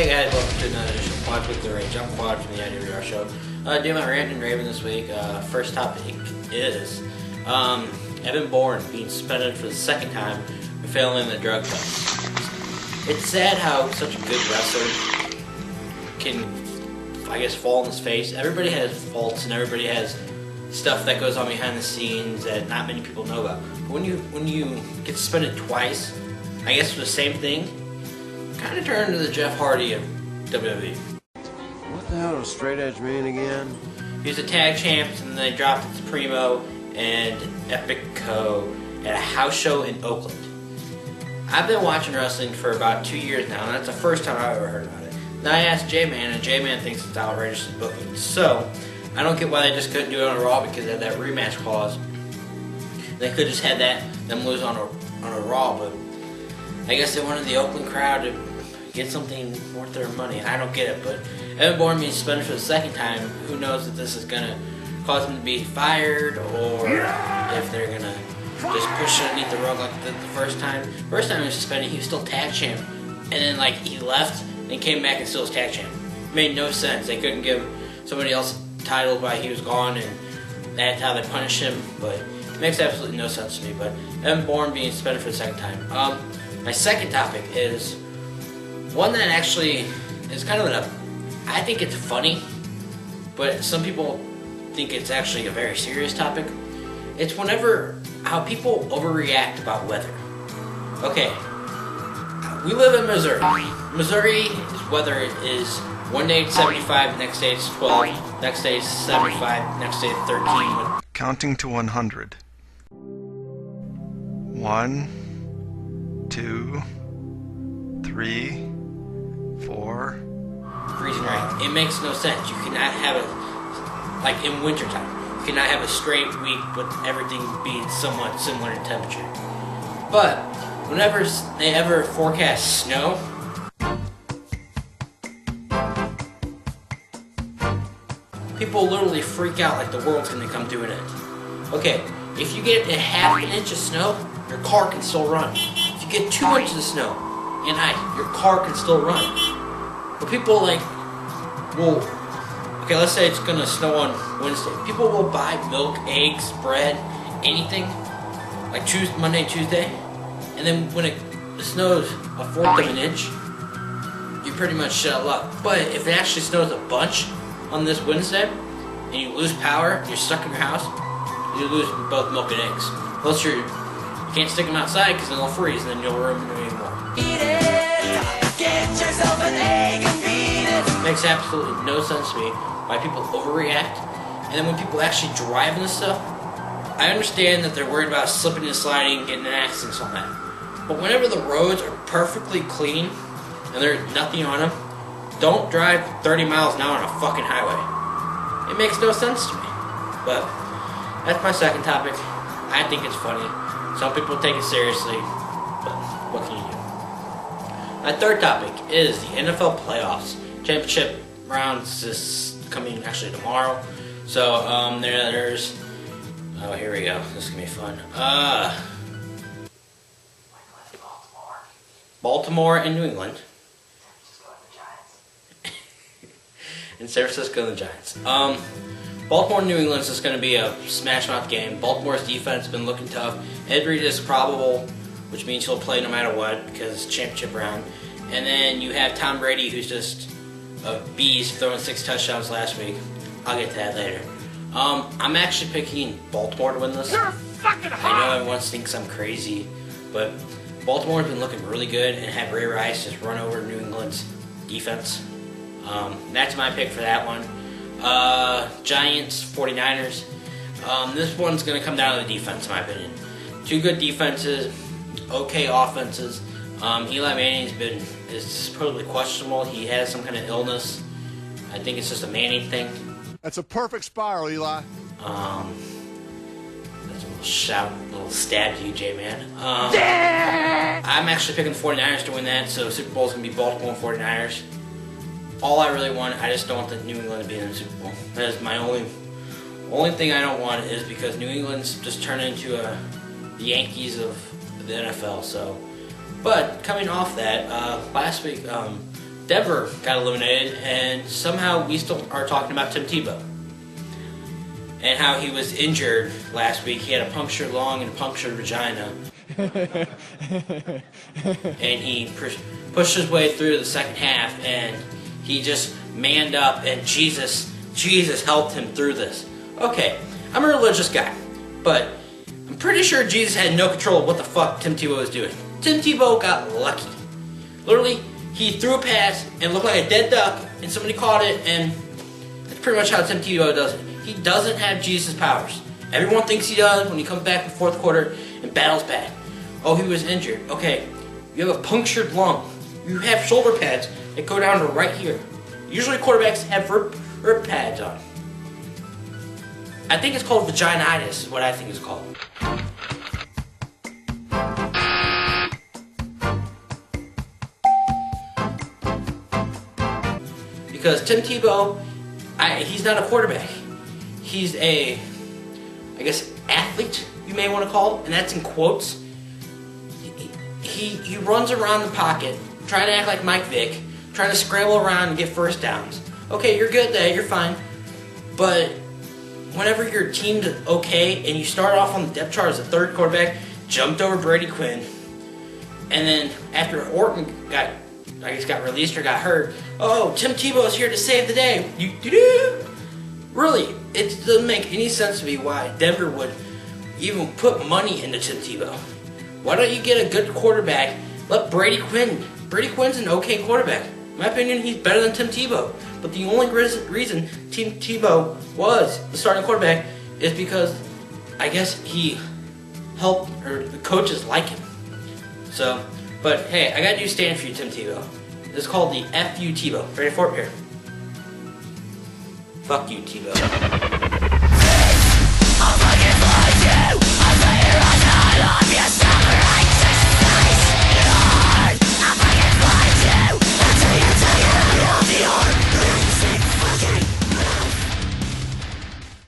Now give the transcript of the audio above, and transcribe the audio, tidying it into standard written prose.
Hey guys, welcome to another edition of Quad's Weekly Rage. I'm Quad from the GoodOldQR show. Doing my rant and raving this week. First topic is Evan Bourne being suspended for the second time for failing the drug test. It's sad how such a good wrestler can, I guess, fall on his face. Everybody has faults and everybody has stuff that goes on behind the scenes that not many people know about. But when you get suspended twice, I guess for the same thing, kind of turned into the Jeff Hardy of WWE. What the hell is Straight Edge mean again? He was a tag champ, and they dropped it to Primo and Epic Co. at a house show in Oakland. I've been watching wrestling for about 2 years now, and that's the first time I've ever heard about it. Then I asked J-Man, and J-Man thinks it's outrageous booking. So, I don't get why they just couldn't do it on Raw because they had that rematch clause. They could just had them lose on a Raw, but I guess they wanted the Oakland crowd to get something worth their money. I don't get it, but Evan Bourne being suspended for the second time, who knows if this is going to cause him to be fired or if they're going to just push it underneath the rug like the first time. First time he was suspended, he was still tag champ, and then he left and came back and still was tag champ. It made no sense. They couldn't give somebody else a title while he was gone, and that's how they punished him, but it makes absolutely no sense to me. But Evan Bourne being suspended for the second time. My second topic is one that actually is kind of I think it's funny, but some people think it's actually a very serious topic. It's how people overreact about weather. Okay, we live in Missouri. Missouri's weather is one day it's 75, next day it's 12, next day it's 75, next day it's 13. Counting to 100. 1, 2, 3, 4. Freezing rain. It makes no sense. You cannot have it like in wintertime. You cannot have a straight week with everything being somewhat similar in temperature. But whenever they ever forecast snow, people literally freak out like the world's going to come to an end. Okay, if you get a half an inch of snow, your car can still run. If you get 2 inches of snow and ice, your car can still run. But people okay, let's say it's gonna snow on Wednesday. People will buy milk, eggs, bread, anything, like Monday, Tuesday, and then when it snows a fourth of an inch, you pretty much shut out luck. But if it actually snows a bunch on this Wednesday, and you lose power, you're stuck in your house, you lose both milk and eggs. Plus you can't stick them outside because then they'll freeze and then you'll ruin them anymore. Eat it! Get yourself an egg and beat it! Makes absolutely no sense to me why people overreact. And then when people actually drive this stuff, I understand that they're worried about slipping and sliding, getting in accidents on that. But whenever the roads are perfectly clean and there's nothing on them, don't drive 30 miles an hour on a fucking highway. It makes no sense to me. But that's my second topic. I think it's funny. Some people take it seriously, but what can you do? My third topic is the NFL playoffs. Championship rounds is coming actually tomorrow. So there's here we go. This is gonna be fun. Baltimore and New England. And San Francisco and the Giants. Baltimore and New England is just going to be a smash-mouth game. Baltimore's defense has been looking tough. Ed Reed is probable, which means he'll play no matter what because it's championship round. And then you have Tom Brady, who's just a beast, throwing 6 touchdowns last week. I'll get to that later. I'm actually picking Baltimore to win this. You're fucking hot! I know everyone thinks I'm crazy, but Baltimore's been looking really good and have Ray Rice just run over New England's defense. That's my pick for that one. Giants, 49ers. This one's going to come down to the defense, in my opinion. 2 good defenses, okay offenses. Eli Manning's is supposedly questionable. He has some kind of illness. I think it's just a Manning thing. That's a perfect spiral, Eli. That's a little stab to you, J-Man. I'm actually picking the 49ers to win that, so Super Bowl's going to be Baltimore 49ers. All I really want, I just don't want the New England to be in the Super Bowl. That is my only thing I don't want is because New England's just turned into the Yankees of the NFL. So, but coming off that, last week Denver got eliminated, and somehow we still are talking about Tim Tebow. And how he was injured last week. He had a punctured lung and a punctured vagina. And he pushed his way through the second half, and he just manned up, and Jesus helped him through this. Okay, I'm a religious guy, but I'm pretty sure Jesus had no control of what the fuck Tim Tebow was doing. Tim Tebow got lucky. Literally, he threw a pass and looked like a dead duck, and somebody caught it, and that's pretty much how Tim Tebow does it. He doesn't have Jesus' powers. Everyone thinks he does when he comes back in the fourth quarter and battles bad. Oh, he was injured. Okay, you have a punctured lung. You have shoulder pads that go down to right here. Usually quarterbacks have rib pads on. I think it's called vaginitis is what I think it's called. Because Tim Tebow, he's not a quarterback. He's a, I guess, athlete, you may want to call it, and that's in quotes. He runs around the pocket, trying to act like Mike Vick, trying to scramble around and get first downs. Okay, you're good there, you're fine. But whenever your team's okay, and you start off on the depth chart as a third quarterback, jumped over Brady Quinn, and then after Orton got released or got hurt, oh, Tim Tebow is here to save the day. Really, it doesn't make any sense to me why Denver would even put money into Tim Tebow. Why don't you get a good quarterback? Let Brady Quinn. Brady Quinn's an okay quarterback. In my opinion, he's better than Tim Tebow. But the only reason Tim Tebow was the starting quarterback is because I guess he helped, or the coaches like him. So, but hey, I got a new stand for you, Tim Tebow. It's called the F.U. Tebow. Ready for it? Here. Fuck you, Tebow. I'm looking for you. I'm here on